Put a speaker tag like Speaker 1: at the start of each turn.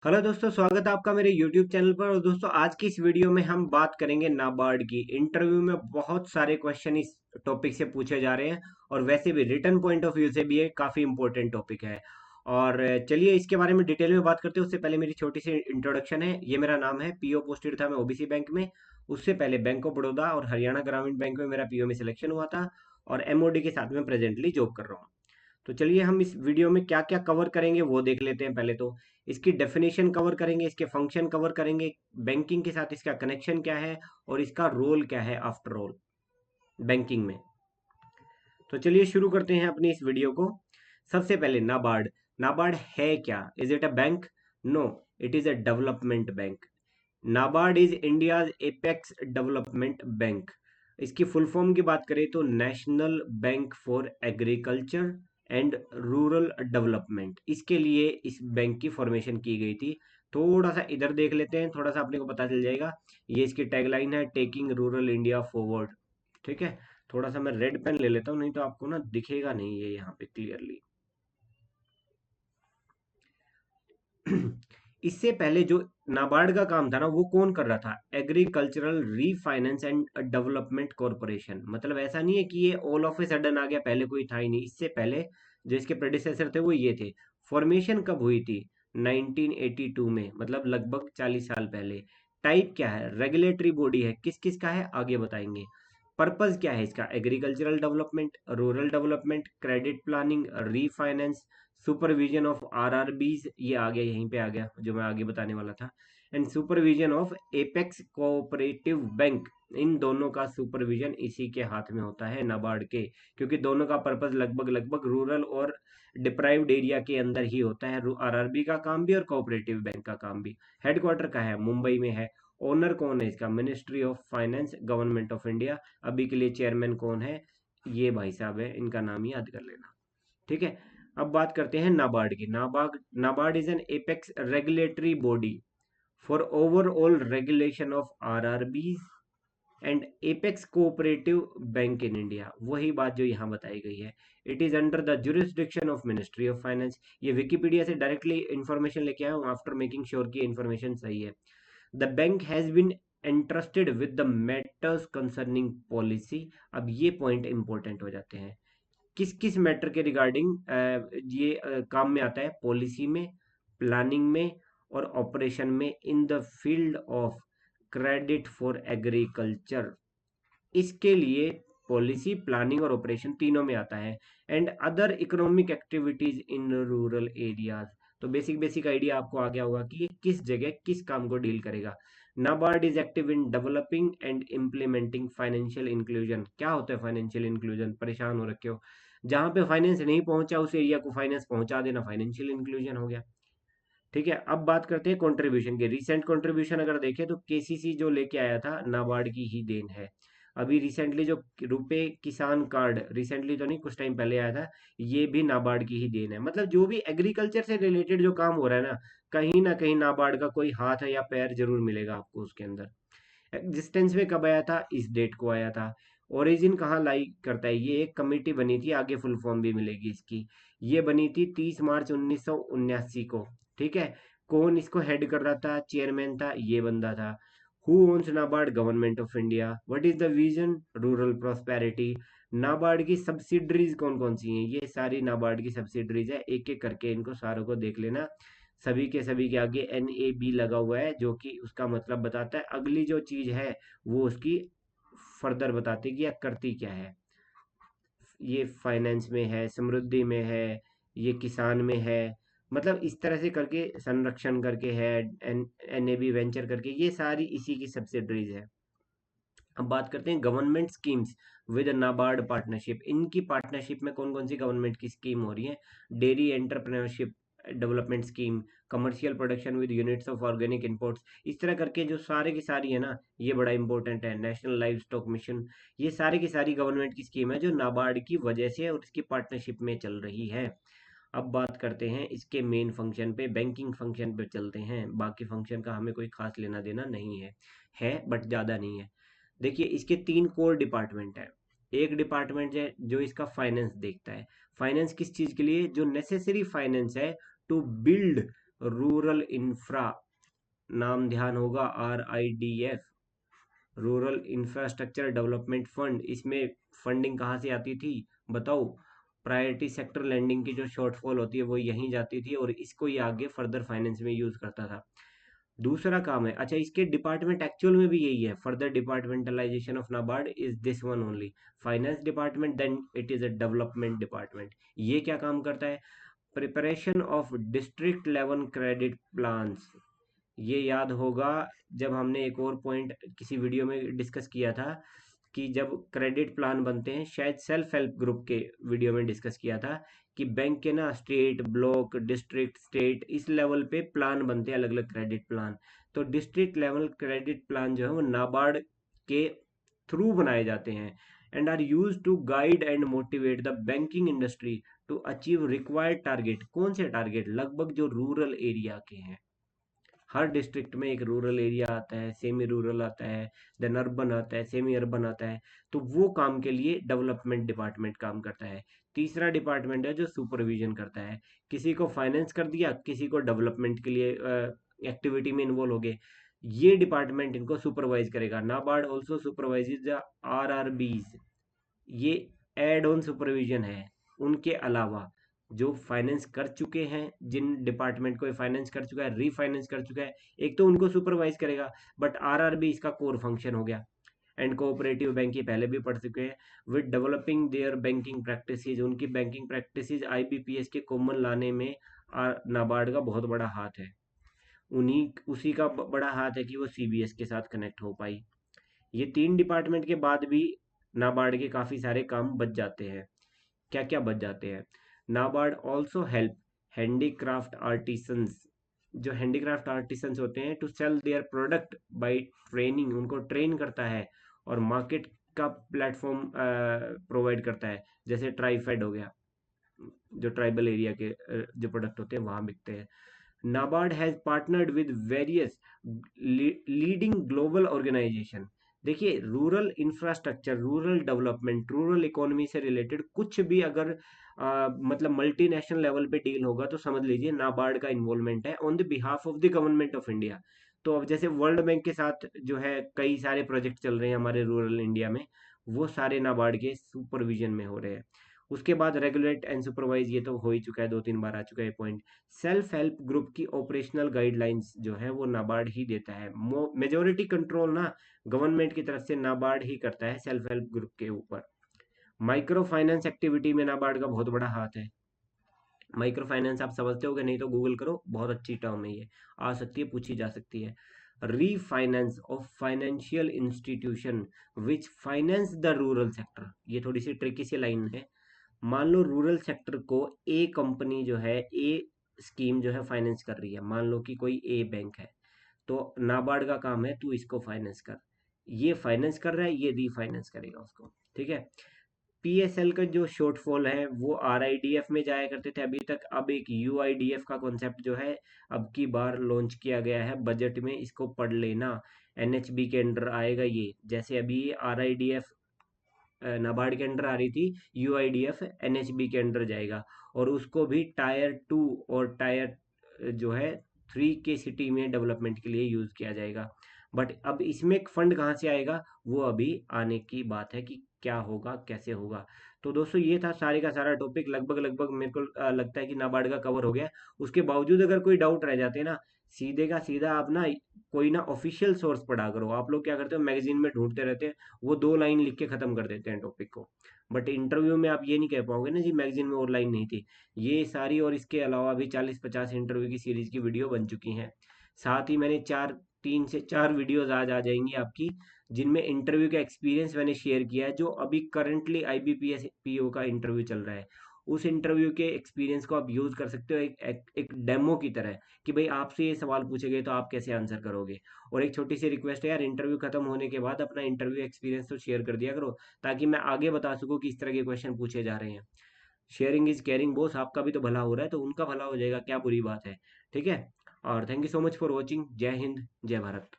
Speaker 1: Hello दोस्तों, स्वागत है आपका मेरे YouTube चैनल पर। और दोस्तों, आज की इस वीडियो में हम बात करेंगे नाबार्ड की। इंटरव्यू में बहुत सारे क्वेश्चन इस टॉपिक से पूछे जा रहे हैं और वैसे भी रिटर्न पॉइंट ऑफ व्यू से भी ये काफ़ी इंपॉर्टेंट टॉपिक है। और चलिए इसके बारे में डिटेल में बात करते हैं। उससे पहले मेरी छोटी सी इंट्रोडक्शन है। ये मेरा नाम है, पीओ पोस्टेड था मैं ओबीसी बैंक में। उससे पहले बैंक ऑफ बड़ौदा और हरियाणा ग्रामीण बैंक में मेरा पीओ में सिलेक्शन हुआ था और एमओडी के साथ में प्रेजेंटली जॉब कर रहा हूँ। तो चलिए हम इस वीडियो में क्या क्या कवर करेंगे वो देख लेते हैं। पहले तो इसकी डेफिनेशन कवर करेंगे, इसके फंक्शन कवर करेंगे, बैंकिंग के साथ इसका कनेक्शन क्या है और इसका रोल क्या है आफ्टर ऑल बैंकिंग में। तो चलिए शुरू करते हैं अपनी इस वीडियो को। सबसे पहले नाबार्ड। नाबार्ड है क्या? Is it a bank? No, it is a development bank. NABARD is India's apex development bank. इसकी फुल फॉर्म की बात करें तो national bank for agriculture and rural development, इसके लिए इस बैंक की फॉर्मेशन की गई थी। थोड़ा सा इधर देख लेते हैं, थोड़ा सा अपने को पता चल जाएगा। ये इसकी टैगलाइन है, टेकिंग रूरल इंडिया फॉरवर्ड। ठीक है, थोड़ा सा मैं रेड पेन ले लेता हूँ, नहीं तो आपको ना दिखेगा नहीं ये यहाँ पे क्लियरली। इससे पहले जो नाबार्ड का काम था ना, वो कौन कर रहा था? Agricultural refinance and development corporation. मतलब ऐसा नहीं है कि ये ऑल ऑफ ए सडन आ गया, पहले कोई था ही नहीं। इससे पहले जो इसके प्रेडिसेसर थे वो ये थे। फॉर्मेशन कब हुई थी? 1982 में, मतलब लगभग 40 साल पहले। टाइप क्या है? रेगुलेटरी बॉडी है। किस किस का है आगे बताएंगे। पर्पस क्या है इसका? Agricultural development, rural development, credit planning, refinance, supervision of RRBs, ये आ गया, यहीं पे आ गया जो मैं आगे बताने वाला था। And supervision of apex cooperative bank. इन दोनों का सुपरविजन इसी के हाथ में होता है, नाबार्ड के। क्योंकि दोनों का पर्पस लगभग लगभग रूरल और डिप्राइव्ड एरिया के अंदर ही होता है, आरआरबी का काम भी और कोऑपरेटिव बैंक का काम भी। हेडक्वार्टर का है, मुंबई में है। ओनर कौन है इसका? Ministry of finance, government of India. अभी के लिए चेयरमैन कौन है? ये भाई साहब है, इनका नाम ही याद कर लेना। ठीक है, अब बात करते हैं नाबार्ड की। NABARD NABARD is an apex regulatory body for overall regulation of RRB and apex cooperative bank in India. वही बात जो यहाँ बताई गई है। It is under the jurisdiction of ministry of finance. ये विकिपीडिया से डायरेक्टली इंफॉर्मेशन लेके आया हूँ आफ्टर मेकिंग श्योर की इंफॉर्मेशन सही है। The bank has been entrusted with the matters concerning policy। अब ये पॉइंट इंपॉर्टेंट हो जाते हैं। किस किस मैटर के रिगार्डिंग ये काम में आता है? पॉलिसी में, प्लानिंग में और ऑपरेशन में in the field of credit for agriculture. इसके लिए पॉलिसी, प्लानिंग और ऑपरेशन तीनों में आता है। And other economic activities in rural areas. तो बेसिक बेसिक आइडिया आपको आ गया होगा कि ये किस जगह किस काम को डील करेगा। NABARD is active in developing and implementing financial inclusion. क्या होता है फाइनेंशियल इंक्लूजन? परेशान हो रखे हो, जहां पे फाइनेंस नहीं पहुंचा उस एरिया को फाइनेंस पहुंचा देना, फाइनेंशियल इंक्लूजन हो गया। ठीक है, अब बात करते हैं कंट्रीब्यूशन के। रिसेंट कंट्रीब्यूशन अगर देखें तो केसीसी जो लेके आया था, नाबार्ड की ही देन है। अभी रिसेंटली जो रुपए किसान कार्ड, रिसेंटली तो नहीं, कुछ टाइम पहले आया था, ये भी नाबार्ड की ही देन है। मतलब जो भी एग्रीकल्चर से रिलेटेड जो काम हो रहा है ना कहीं नाबार्ड का कोई हाथ है या पैर जरूर मिलेगा आपको उसके अंदर। एग्जिस्टेंस में कब आया था? इस डेट को आया था। ओरिजिन कहाँ लाई करता है? ये एक कमेटी बनी थी, आगे फुल फॉर्म भी मिलेगी इसकी। ये बनी थी 30 मार्च 1979 को। ठीक है, कौन इसको हेड कर रहा था? चेयरमैन था ये बंदा था। Who owns NABARD? Government of India. What is the vision? Rural prosperity. NABARD की सब्सिडरीज कौन कौन सी हैं? ये सारी नाबार्ड की सब्सिडरीज है, एक एक करके इनको सारों को देख लेना। सभी के आगे NAB लगा हुआ है, जो कि उसका मतलब बताता है अगली जो चीज है वो उसकी फर्दर बताती है कि या करती क्या है। ये फाइनेंस में है, समृद्धि में है, ये किसान में है। मतलब इस तरह से करके संरक्षण करके है, NAB वेंचर करके, ये सारी इसी की सब्सिडरीज है। अब बात करते हैं government schemes with NABARD partnership. इनकी पार्टनरशिप में कौन कौन सी गवर्नमेंट की स्कीम हो रही है? Dairy entrepreneurship development scheme, commercial production with units of organic imports. इस तरह करके जो सारे की सारी है ना, ये बड़ा इंपॉर्टेंट है। National live stock mission. ये सारी की सारी गवर्नमेंट की स्कीम है जो नाबार्ड की वजह से और इसकी पार्टनरशिप में चल रही है। अब बात करते हैं इसके मेन फंक्शन पे, बैंकिंग फंक्शन पे चलते हैं। बाकी फंक्शन का हमें कोई खास लेना देना नहीं है बट ज़्यादा नहीं है। देखिए, इसके तीन कोर डिपार्टमेंट है। एक डिपार्टमेंट है जो इसका फाइनेंस देखता है। फाइनेंस किस चीज के लिए? जो नेसेसरी फाइनेंस है टू बिल्ड रूरल इंफ्रा, नाम ध्यान होगा, RIDF, rural infrastructure development fund. इसमें फंडिंग कहाँ से आती थी बताओ? प्रायोरिटी सेक्टर लैंडिंग की जो शॉर्टफॉल होती है वो यहीं जाती थी, और इसको ये आगे फर्दर फाइनेंस में यूज करता था। दूसरा काम है, अच्छा इसके डिपार्टमेंट एक्चुअल में भी यही है, further departmentalisation of NABARD is this one only, finance department, then it is a development department. ये क्या काम करता है? Preparation of district level credit plans. ये याद होगा, जब हमने एक और पॉइंट किसी वीडियो में डिस्कस किया था कि जब क्रेडिट प्लान बनते हैं, शायद सेल्फ हेल्प ग्रुप के वीडियो में डिस्कस किया था कि बैंक के ना स्टेट, ब्लॉक, डिस्ट्रिक्ट, स्टेट, इस लेवल पे प्लान बनते हैं, अलग अलग क्रेडिट प्लान। तो डिस्ट्रिक्ट लेवल क्रेडिट प्लान जो है वो नाबार्ड के थ्रू बनाए जाते हैं, and are use to guide and motivate the banking industry to achieve required target. कौन से टारगेट? लगभग जो रूरल एरिया के हैं। हर डिस्ट्रिक्ट में एक रूरल एरिया आता है, सेमी रूरल आता है, देन अर्बन आता है, सेमी अर्बन आता है। तो वो काम के लिए डेवलपमेंट डिपार्टमेंट काम करता है। तीसरा डिपार्टमेंट है जो सुपरविजन करता है, किसी को फाइनेंस कर दिया, किसी को डेवलपमेंट के लिए एक्टिविटी में इन्वॉल्व हो गए, ये डिपार्टमेंट इनको सुपरवाइज करेगा। NABARD also supervises the RRBs। ये एड ऑन सुपरविजन है। उनके अलावा जो फाइनेंस कर चुके हैं, जिन डिपार्टमेंट को फाइनेंस कर चुका है, रीफाइनेंस कर चुका है, एक तो उनको सुपरवाइज करेगा, बट RRB इसका कोर फंक्शन हो गया। एंड कोऑपरेटिव बैंक ये पहले भी पढ़ चुके हैं। With developing there banking practices, उनकी बैंकिंग प्रैक्टिसेस IBPS के कॉमन लाने में नाबार्ड का बहुत बड़ा हाथ है। उन्हीं उसी का बड़ा हाथ है कि वो CBS के साथ कनेक्ट हो पाई। ये तीन डिपार्टमेंट के बाद भी नाबार्ड के काफ़ी सारे काम बच जाते हैं। क्या क्या बच जाते हैं? NABARD also help handicraft artisans, जो हैंडीक्राफ्ट आर्टिसंस होते हैं, to sell their product by training, उनको ट्रेन करता है और मार्केट का प्लेटफॉर्म प्रोवाइड करता है। जैसे ट्राइफेड हो गया, जो ट्राइबल एरिया के जो प्रोडक्ट होते हैं वहाँ बिकते हैं। NABARD has partnered with various leading global organization। देखिए, rural infrastructure, rural development, rural economy से रिलेटेड कुछ भी अगर मतलब मल्टीनेशनल लेवल पे डील होगा तो समझ लीजिए नाबार्ड का इन्वॉल्वमेंट है on the behalf of the government of India. तो अब जैसे वर्ल्ड बैंक के साथ जो है कई सारे प्रोजेक्ट चल रहे हैं हमारे रूरल इंडिया में, वो सारे नाबार्ड के सुपरविजन में हो रहे हैं। उसके बाद रेगुलेट एंड सुपरवाइज, ये तो हो ही चुका है, 2-3 बार आ चुका है पॉइंट। सेल्फ हेल्प ग्रुप की ऑपरेशनल गाइडलाइंस जो है वो नाबार्ड ही देता है। मेजोरिटी कंट्रोल ना गवर्नमेंट की तरफ से नाबार्ड ही करता है सेल्फ हेल्प ग्रुप के ऊपर। माइक्रो फाइनेंस एक्टिविटी में नाबार्ड का बहुत बड़ा हाथ है। माइक्रो फाइनेंस आप समझते हो कि नहीं तो गूगल करो, बहुत अच्छी टर्म है ये, आ सकती है, पूछी जा सकती है। Refinance of financial institution which finance the rural sector, ये थोड़ी सी ट्रिकी सी लाइन है। मान लो रूरल सेक्टर को ए कंपनी जो है, ए स्कीम जो है फाइनेंस कर रही है, मान लो कि कोई ए बैंक है, तो नाबार्ड का काम है तू इसको फाइनेंस कर। ये फाइनेंस कर रहा है, ये रीफाइनेंस करेगा उसको, ठीक है। PSL का जो शॉर्टफॉल है वो RIDF में जाया करते थे अभी तक, अब एक UIDF का कॉन्सेप्ट जो है अब की बार लॉन्च किया गया है बजट में, इसको पढ़ लेना। NHB के अंडर आएगा ये, जैसे अभी RIDF नाबार्ड के अंडर आ रही थी, UIDF NHB के अंडर जाएगा, और उसको भी टायर 2 और टायर जो है 3 के सिटी में डेवलपमेंट के लिए यूज किया जाएगा। बट अब इसमें फंड कहाँ से आएगा वो अभी आने की बात है कि क्या होगा, कैसे होगा। तो दोस्तों ये था सारे का सारा टॉपिक, लगभग लगभग मेरे को लगता है कि नाबार्ड का कवर हो गया। उसके बावजूद अगर कोई डाउट रह जाते हैं ना, सीधे का सीधा आप ना कोई ना ऑफिशियल सोर्स पढ़ा करो। आप लोग क्या करते हो, मैगजीन में ढूंढते रहते हैं, वो 2 लाइन लिख के खत्म कर देते हैं टॉपिक को। बट इंटरव्यू में आप ये नहीं कह पाओगे ना जी मैगजीन में और लाइन नहीं थी। ये सारी और इसके अलावा भी 40-50 इंटरव्यू की सीरीज की वीडियो बन चुकी हैं। साथ ही मैंने 3 से 4 वीडियोज आज आ जाएंगी आपकी, जिनमें इंटरव्यू का एक्सपीरियंस मैंने शेयर किया है, जो अभी करंटली IBPS PO का इंटरव्यू चल रहा है। उस इंटरव्यू के एक्सपीरियंस को आप यूज कर सकते हो एक डेमो की तरह, कि भाई आपसे ये सवाल पूछे गए तो आप कैसे आंसर करोगे। और एक छोटी सी रिक्वेस्ट है यार, इंटरव्यू खत्म होने के बाद अपना इंटरव्यू एक्सपीरियंस तो शेयर कर दिया करो, ताकि मैं आगे बता सकूं कि इस तरह के क्वेश्चन पूछे जा रहे हैं। शेयरिंग इज केयरिंग बॉस, आपका भी तो भला हो रहा है तो उनका भला हो जाएगा, क्या बुरी बात है। ठीक है, और thank you so much for watching. जय हिंद, जय भारत।